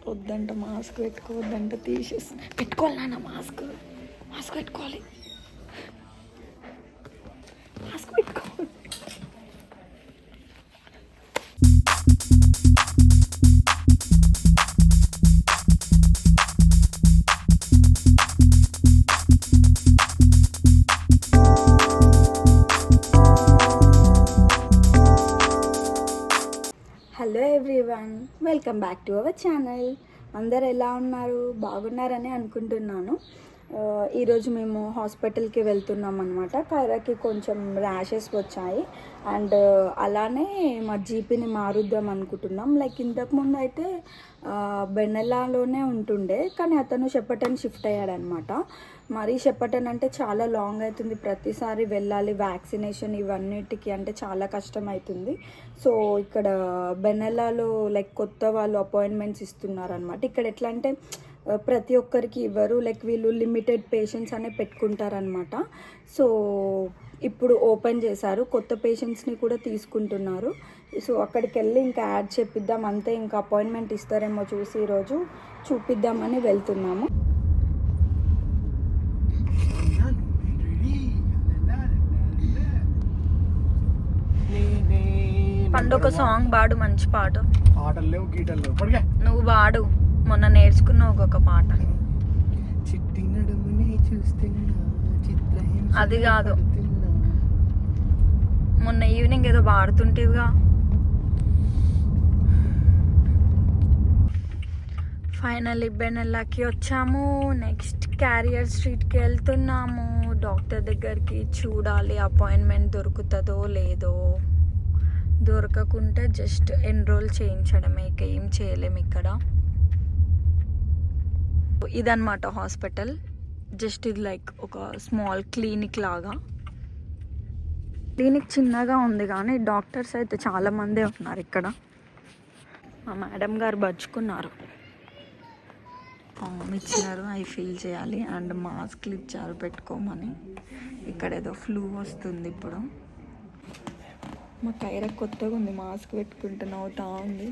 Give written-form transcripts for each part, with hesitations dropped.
వద్దంట మాస్క్ పెట్టుకోవద్దంట తీసేసి పెట్టుకోవాలి నాన్న మాస్క్ పెట్టుకోవాలి మాస్క్ పెట్టుకోవాలి. Hello everyone, welcome back to our channel. అందరు ఎలా ఉన్నారు? బాగున్నారని అనుకుంటున్నాను. ఈరోజు మేము హాస్పిటల్కి వెళ్తున్నాం అనమాట. కైరాకి కొంచెం ర్యాషెస్ వచ్చాయి అండ్ అలానే మా జీపీని మారుద్దాం అనుకుంటున్నాం. లైక్ ఇంతకుముందు అయితే బెన్నెలాలోనే ఉంటుండే, కానీ అతను షెప్పటన్ షిఫ్ట్ అయ్యాడనమాట. మరీ షెప్పటన్ అంటే చాలా లాంగ్ అవుతుంది, ప్రతిసారి వెళ్ళాలి, వ్యాక్సినేషన్ ఇవన్నిటికి అంటే చాలా కష్టం అవుతుంది. సో ఇక్కడ బెన్నెలాలో లైక్ కొత్త వాళ్ళు అపాయింట్మెంట్స్ ఇస్తున్నారనమాట. ఇక్కడ ఎట్లా అంటే ప్రతి ఒక్కరికి ఇవ్వరు, లైక్ వీళ్ళు లిమిటెడ్ పేషెంట్స్ అనే పెట్టుకుంటారనమాట. సో ఇప్పుడు ఓపెన్ చేశారు, కొత్త పేషెంట్స్ని కూడా తీసుకుంటున్నారు. సో అక్కడికి వెళ్ళి ఇంకా యాడ్ చేపిద్దాం అంతే, ఇంకా అపాయింట్మెంట్ ఇస్తారేమో చూసి ఈరోజు చూపిద్దామని వెళ్తున్నాము. పండు ఒక సాంగ్ పాడు, మంచి పాట. నువ్వు పాడు, మొన్న నేర్చుకున్నావు ఒక పాట. అది కాదు, మొన్న ఈవినింగ్ ఏదో పాడుతుంటేవిగా. ఫైనల్లీ బెన్నెల్లాకి వచ్చాము. నెక్స్ట్ క్యారియర్ స్ట్రీట్కి వెళ్తున్నాము. డాక్టర్ దగ్గరికి చూడాలి అపాయింట్మెంట్ దొరుకుతుందో లేదో. దొరకకుంటే జస్ట్ ఎన్రోల్ చేయించడమే, ఇక ఏం చేయలేము ఇక్కడ. ఇదన్నమాట హాస్పిటల్. జస్ట్ ఇది లైక్ ఒక స్మాల్ క్లినిక్ లాగా. క్లినిక్ చిన్నగా ఉంది కానీ డాక్టర్స్ అయితే చాలా మందే ఉన్నారు ఇక్కడ. మా మేడం గారు బచ్చుకున్నారు, ఫామ్ ఇచ్చినారు, అవి ఫిల్ చేయాలి అండ్ మాస్క్లు ఇచ్చారు పెట్టుకోమని. ఇక్కడ ఏదో ఫ్లూ వస్తుంది ఇప్పుడు. మా కైరా కొత్తగా ఉంది, మాస్క్ పెట్టుకుంటే నవ్వుతా ఉంది.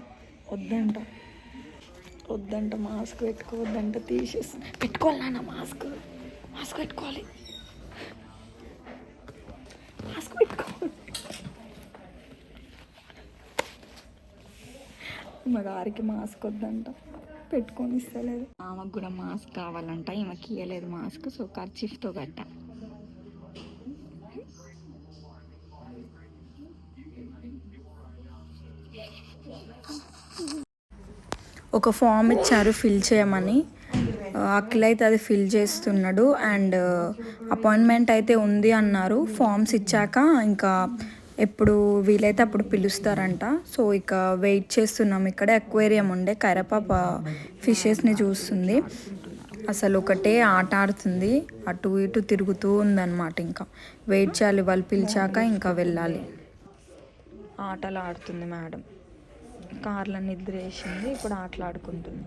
వద్దంట మాస్క్ పెట్టుకోవద్దంట తీసేసి పెట్టుకోవాలి నాన్న మాస్క్ పెట్టుకోవాలి మా గారికి మాస్క్ వద్దంట, పెట్టుకొని ఇస్తలేదు. ఆమెకు కూడా మాస్క్ కావాలంట, ఈమెకి ఇవ్వలేదు మాస్క్. సో కర్చీఫ్తో కట్ట. ఒక ఫామ్ ఇచ్చారు ఫిల్ చేయమని. అఖిల్ అయితే అది ఫిల్ చేస్తున్నాడు అండ్ అపాయింట్మెంట్ అయితే ఉంది అన్నారు. ఫామ్స్ ఇచ్చాక ఇంకా ఎప్పుడు వీలైతే అప్పుడు పిలుస్తారంట. సో ఇక వెయిట్ చేస్తున్నాం. ఇక్కడ అక్వేరియం ఉండే, కైరపాప ఫిషెస్ని చూస్తుంది. అసలు ఒకటే ఆట ఆడుతుంది, అటు ఇటు తిరుగుతూ ఉందన్నమాట. ఇంకా వెయిట్ చేయాలి, వాళ్ళు పిలిచాక ఇంకా వెళ్ళాలి. ఆటలు ఆడుతుంది మేడం. కార్లో నిద్ర వేసింది, ఇప్పుడు ఆటలాడుకుంటుంది.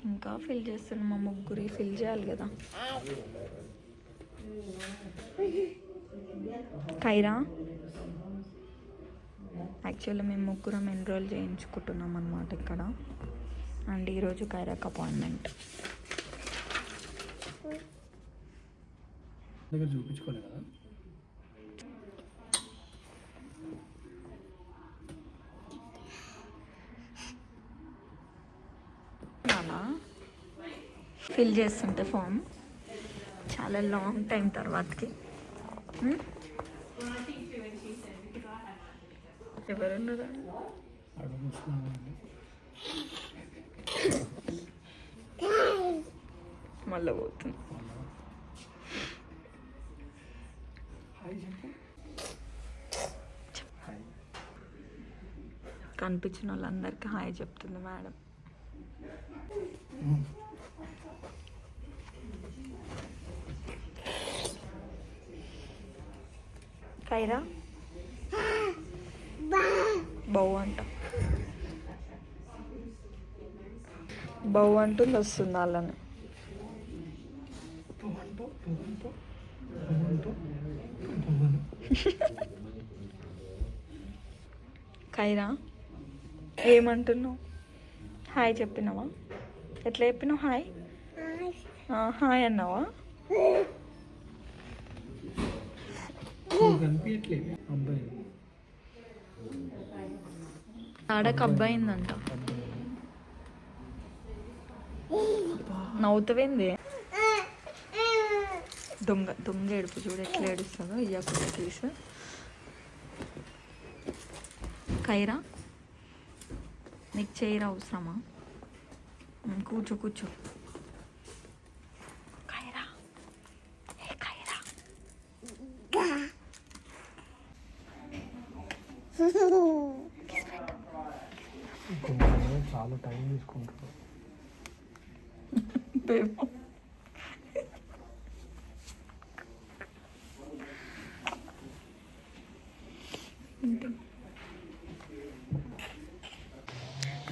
ఇంకా ఫిల్ చేస్తున్నాం, మా ముగ్గురి ఫిల్ చేయాలి కదా. కైరా యాక్చువల్లీ మేము ముగ్గురం ఎన్రోల్ చేయించుకుంటున్నాం అన్నమాట ఇక్కడ. అండ్ ఈరోజు కైరాకి అపాయింట్మెంట్. చూపించుకోలేదు కదా. ఫిల్ చేస్తుంటే ఫామ్ చాలా లాంగ్ టైం తర్వాతకి. ఎవరున్నారు? మళ్ళీ పోతుంది. కనిపించిన వాళ్ళందరికీ హాయ్ చెప్తుంది మేడం. కైరా బౌ అంటుంది, వస్తుంది వాళ్ళని. కైరా ఏమంటున్నావు? హాయ్ చెప్పినావా? ఎట్లా చెప్పినావు హాయ్? హాయ్ అన్నావా? ఆడకు అబ్బాయిందంట. నవ్వుతావేంది? దొంగ దొంగ ఏడుపు చూడు ఎట్లా ఏడుస్తుందో. ఇయ్యకుండా తీసు. కైరా నీకు చైర్ అవసరమా? కూర్చో కూర్చో. కైరా ఏ కైరా చాలా టైం తీసుకుంటారు.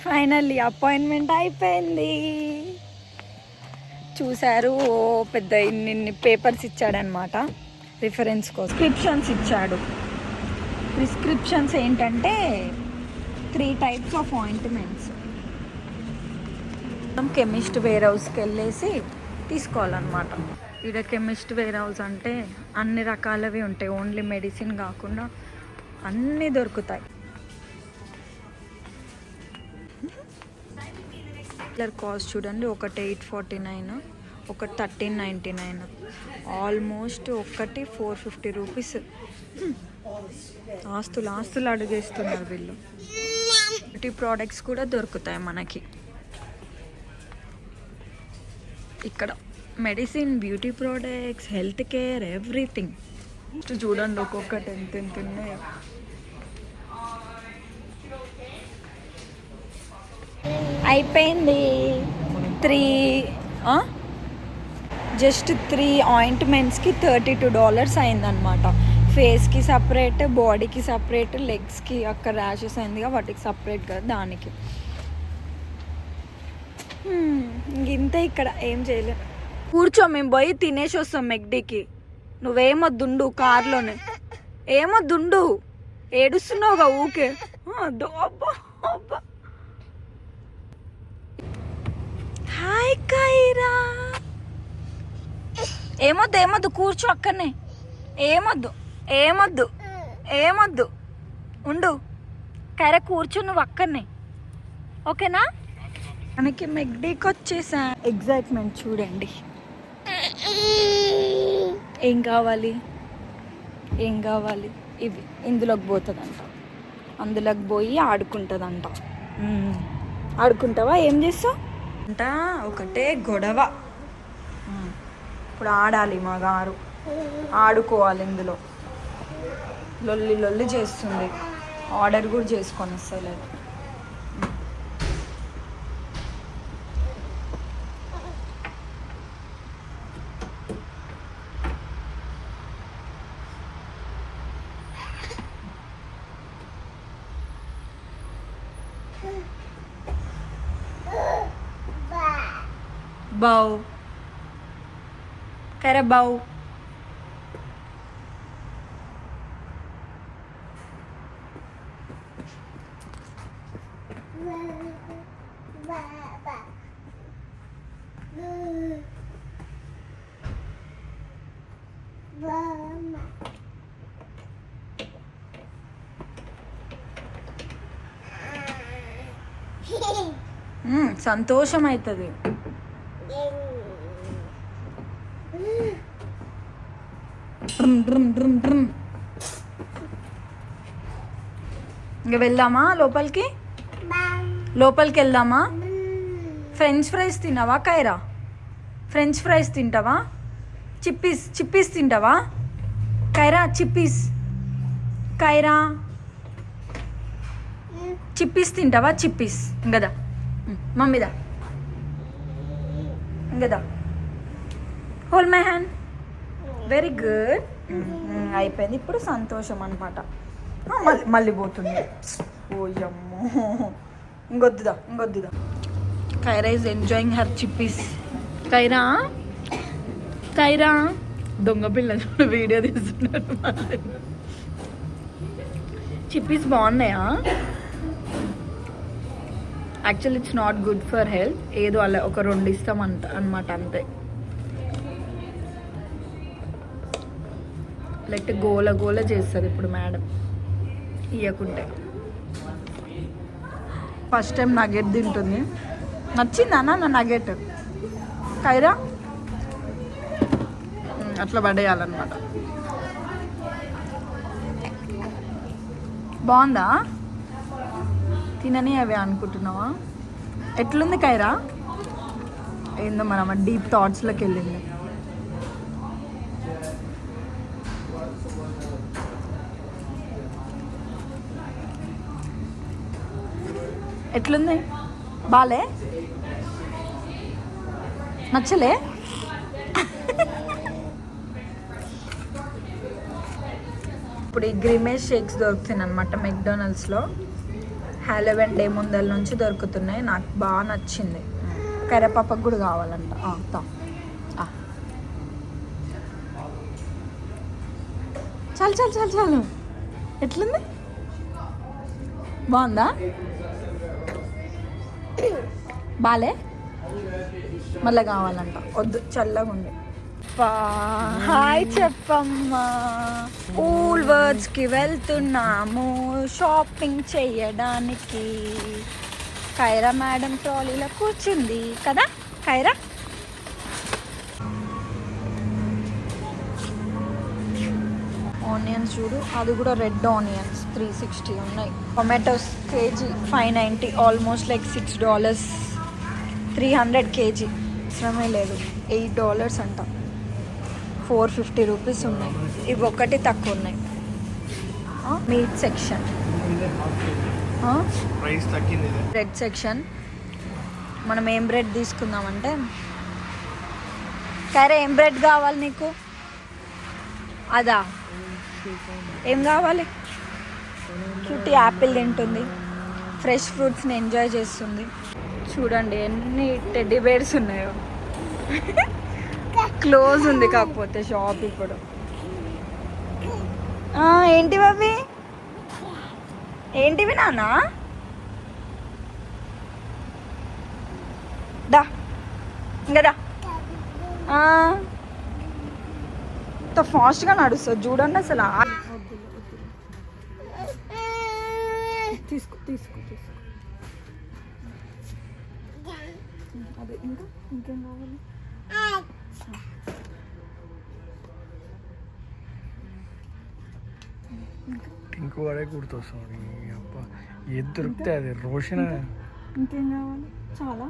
ఫైనల్లీ అపాయింట్మెంట్ అయిపోయింది. చూశారు, ఓ పెద్ద ఇన్ని పేపర్స్ ఇచ్చాడనమాట రిఫరెన్స్ కోసం. ప్రిస్క్రిప్షన్స్ ఇచ్చాడు. ప్రిస్క్రిప్షన్స్ ఏంటంటే 3 types ఆఫ్ ఆయింట్మెంట్స్. కెమిస్ట్ వేర్ హౌస్కి వెళ్ళేసి తీసుకోవాలన్నమాట. ఇక్కడ కెమిస్ట్ వేర్ హౌస్ అంటే అన్ని రకాలవి ఉంటాయి, ఓన్లీ మెడిసిన్ కాకుండా అన్నీ దొరుకుతాయి. కాస్ట్ చూడండి, ఒకటి 849, ఒకటి 1399, ఆల్మోస్ట్ ఒకటి 450 రూపీస్. ఆస్తులు అడిగేస్తున్నారు వీళ్ళు. బ్యూటీ ప్రోడక్ట్స్ కూడా దొరుకుతాయి మనకి ఇక్కడ. Medicine, beauty products, health care, everything. చూడండి ఒక్కొక్కటి ఎంత ఉన్నాయో. అయిపోయింది. 3 జస్ట్ 3 ఆయింట్మెంట్స్కి $32 అయిందనమాట. ఫేస్కి సపరేట్, బాడీకి సపరేట్, లెగ్స్కి అక్కడ ర్యాషెస్ అయిందిగా వాటికి సపరేట్ కదా దానికి. ఇంతే, ఇక్కడ ఏం చేయలేదు. కూర్చో, మేము పోయి తినేసి వస్తాం మెగ్డీకి. నువ్వేమొద్దుండు కార్లోనే, ఏమొద్దుండు, ఏడుస్తున్నావుగా ఊకే. అబ్బా అబ్బా. హాయ్ కైరా. ఏమొద్దు కూర్చో అక్కడనే. ఏమొద్దు ఉండు. కైరా కూర్చో నువ్వు అక్కడనే, ఓకేనా? మనకి మెగ్డీకి వచ్చేసా. ఎగ్జైట్మెంట్ చూడండి. ఏం కావాలి ఇవి. ఇందులోకి పోతుందంట, అందులోకి పోయి ఆడుకుంటుందంట. ఆడుకుంటావా? ఏం చేస్తావు అంట? ఒకటే గొడవ. ఇప్పుడు ఆడాలి, మా గారు ఆడుకోవాలి. ఇందులో లొల్లి చేస్తుంది. ఆర్డర్ కూడా చేసుకొని వస్తలేదు. బౌ కైరా బౌ. సంతోషం అవుతుంది. ఇంకా వెళ్దామా లోపలికి వెళ్దామా? ఫ్రెంచ్ ఫ్రైస్ తిన్నావా కైరా? ఫ్రెంచ్ ఫ్రైస్ తింటావా? చిప్పీస్ తింటావా కైరా? కైరా చిప్పీస్ తింటావా? ఇంకదా మమ్మీదా, ఇంకదా. Hold my hand. Very good. అయిపోయింది. ఇప్పుడు సంతోషం అనమాట. మళ్ళీ పోతుంది. ఓయమ్మో, ఇంకొద్దుదా. Kaira is enjoying her chippies. Kaira దొంగ పిల్ల వీడియో తీస్తున్నారు. చిప్పీస్ బాగున్నాయా? Actually it's not good for health. ఏదో అలా ఒక 2 ఇస్తాం అనమాట అంతే. లైక్ గోల గోల చేస్తుంది ఇప్పుడు మేడం ఇవ్వకుంటే. ఫస్ట్ టైం నగెట్ తింటుంది. నచ్చిందా నా నగెట్? కైరా అట్లా పడేయాలన్నమాట. బాగుందా? తినని అవి అనుకుంటున్నావా? ఎట్లుంది కైరా? ఏందో మన డీప్ థాట్స్లోకి వెళ్ళింది. ఎట్లుంది? బాలే? నచ్చలే? ఇప్పుడు ఈ గ్రిమేజ్ షేక్స్ దొరుకుతున్నాయి అనమాట మెక్డొనాల్డ్స్లో. హాలోవీన్ డే ముందల నుంచి దొరుకుతున్నాయి. నాకు బాగా నచ్చింది. కరివేపాకు కూడా కావాలంట. చాలు చాలు చాలు చాలు. ఎట్లుంది? బాగుందా? బాలే? మళ్ళీ కావాలంట. వద్దు, చల్లగా ఉంది. హాయ్ చెప్పమ్మా. కూల్ వర్డ్స్కి వెళ్తున్నాము షాపింగ్ చేయడానికి. కైరా మేడం ట్రాలీలో కూర్చుంది కదా కైరా? ఆనియన్స్ చూడు, అది కూడా రెడ్ ఆనియన్స్ 360 ఉన్నాయి. Tomatoes KG 590, almost like $6. 300 KG. అవసరమే లేదు. $8 అంట. 450 రూపీస్ ఉన్నాయి. ఇవి ఒకటి తక్కువ ఉన్నాయి. Meet section, bread section. మనం ఏం బ్రెడ్ తీసుకుందామంటే, కరే ఏం బ్రెడ్ కావాలి నీకు? అదా? ఏం కావాలి? క్యూటీ యాపిల్ తింటుంది, ఫ్రెష్ ఫ్రూట్స్ని ఎంజాయ్ చేస్తుంది. చూడండి ఎన్ని టెడ్డీ బేర్స్ ఉన్నాయో. క్లోజ్ ఉంది కాకపోతే షాప్ ఇప్పుడు. ఏంటివి అవి? ఏంటివి నాన్న? దా ఇంకా దా. ఇంత ఫాస్ట్గా నడుస్తుంది చూడండి అసలు. తీసుకో తీసుకో తీసుకో. అదే ఇంకేం కావాలి? టింకు వాడే గుర్తొస్తుంది. అబ్బా ఏది దొరికితే అది రోషన్. ఇంకేం కావాలి? చాలా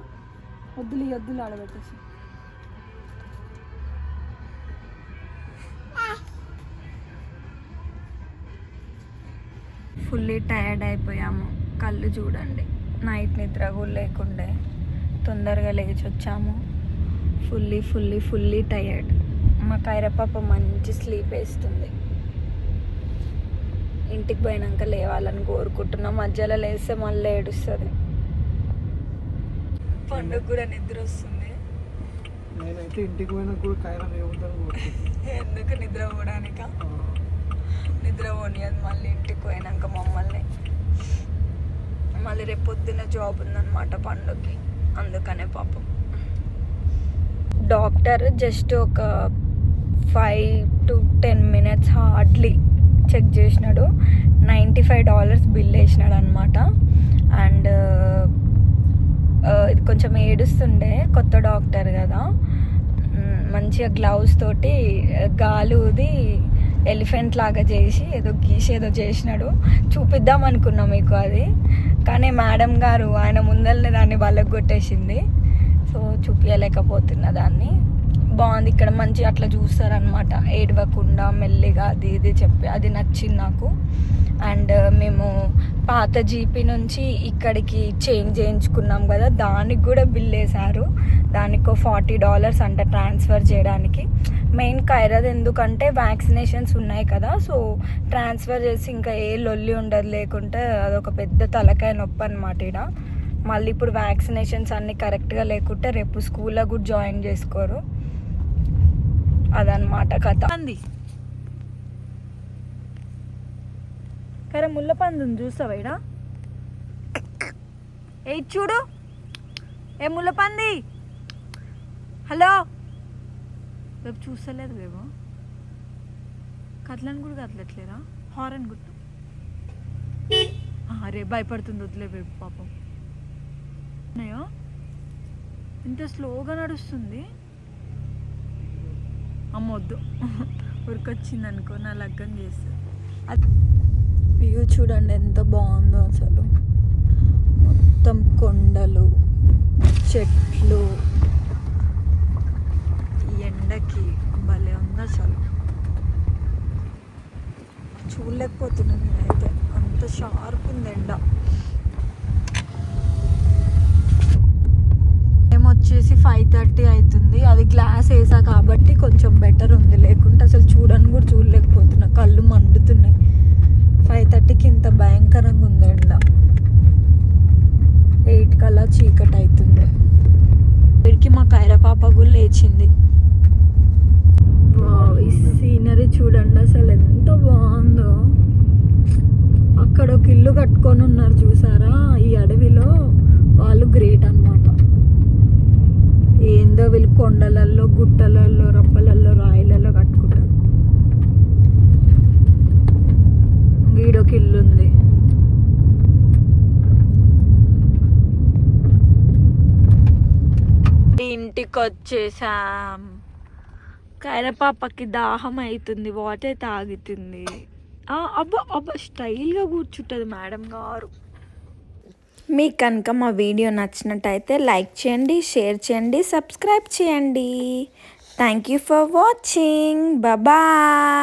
వద్దులు ఆడబెట్టేసి. ఫుల్లీ టైర్డ్ అయిపోయాము. కళ్ళు చూడండి, నైట్ నిద్ర కూడా లేకుండే తొందరగా లేచి వచ్చాము. Fully tired. మా కైరపాప మంచి స్లీప్ వేస్తుంది. ఇంటికి పోయినాక లేవాలని కోరుకుంటున్నాం. మధ్యలో లేస్తే మళ్ళీ ఏడుస్తుంది. పండుగ కూడా నిద్ర వస్తుంది. నేనైతే ఇంటికి పోయినా కూడా కైరా ఎందుకు నిద్ర పోవడానిక? నిద్ర పోనియదు మళ్ళీ ఇంటికి పోయినాక మమ్మల్ని. మళ్ళీ రేపు పొద్దున్న జాబ్ ఉందన్నమాట పండుగకి, అందుకనే పాపం. డాక్టర్ జస్ట్ ఒక 5 to 10 minutes హార్డ్లీ చెక్ చేసినాడు. $95 బిల్ వేసినాడు అనమాట. అండ్ ఇది కొంచెం ఏడుస్తుండే, కొత్త డాక్టర్ కదా. మంచిగా గ్లౌస్ తోటి గాలుది ఎలిఫెంట్ లాగా చేసి ఏదో చేసినాడు. చూపిద్దాం అనుకున్నాం మీకు అది, కానీ మేడం గారు ఆయన ముందరనే దాన్ని బలగొట్టేసింది. సో చూపించలేకపోతున్నా దాన్ని. బాగుంది ఇక్కడ, మంచి అట్లా చూస్తారనమాట, ఏడవకుండా మెల్లిగా అది ఇది చెప్పి. అది నచ్చింది నాకు. అండ్ మేము పాత జీపీ నుంచి ఇక్కడికి చేంజ్ చేయించుకున్నాం కదా, దానికి కూడా బిల్ వేశారు. దానికి $40 అంట ట్రాన్స్ఫర్ చేయడానికి. మెయిన్ కైరాది ఎందుకంటే వ్యాక్సినేషన్స్ ఉన్నాయి కదా, సో ట్రాన్స్ఫర్ చేసి ఇంకా ఏ లొల్లి ఉండదు, లేకుంటే అదొక పెద్ద తలకాయ నొప్పి అనమాట ఇక్కడ. మళ్ళీ ఇప్పుడు వ్యాక్సినేషన్స్ అన్నీ కరెక్ట్గా లేకుంటే రేపు స్కూల్లో కూడా జాయిన్ చేసుకోరు. అదనమాట కథ. కరే ముళ్ళ పందుని చూస్తావా ఇడా? ఏ చూడు, ఏ ముల్లపంది, హలో. రేపు చూస్తలేదు రేపు, కట్లని కూడా కదలట్లేరా, హారన్ గుట్టు. రే భయపడుతుంది, వదిలే రేపు పాపం. ఉన్నాయో ఇంత స్లోగా నడుస్తుంది. అమ్మొద్దు, ఉరికొచ్చింది అనుకో నా లగ్గం చేస్తుంది. అది వ్యూ చూడండి ఎంత బాగుందో అసలు. మొత్తం కొండలు, చెట్లు, ఈ ఎండకి భలే ఉంది అసలు. చూడలేకపోతున్నాను నేనైతే, అంత షార్ప్ ఉంది ఎండ. వచ్చేసి 5:30 అవుతుంది. అది గ్లాస్ వేసా కాబట్టి కొంచెం బెటర్ ఉంది, లేకుంటే అసలు చూడని కూడా చూడలేకపోతున్నా, కళ్ళు మండుతున్నాయి. 5:30కి ఇంత భయంకరంగా ఉంది ఎండ. 8 కల్లా చీకటి అవుతుంది. వీడికి మా కైరా పాప కూడా లేచింది. ఈ సీనరీ చూడండి అసలు ఎంత బాగుందో. అక్కడ ఒక ఇల్లు కట్టుకొని ఉన్నారు చూసారా, ఈ అడవిలో. వాళ్ళు గ్రేట్ అన్నమాట. ఏందో వీళ్ళు కొండలల్లో, గుట్టలల్లో, రప్పలల్లో, రాయిలలో కట్టుకుంటారు. వీడొక ఇల్లు ఉంది. ఇంటికి వచ్చేసాం. కైరపాపకి దాహం అవుతుంది, వాటర్ తాగుతుంది. అబ్బా అబ్బా, స్టైల్గా కూర్చుంటుంది మేడం గారు. మీకు కనుక మా వీడియో నచ్చినట్టయితే లైక్ చేయండి, షేర్ చేయండి, సబ్స్క్రైబ్ చేయండి. Thank you for watching. Bye.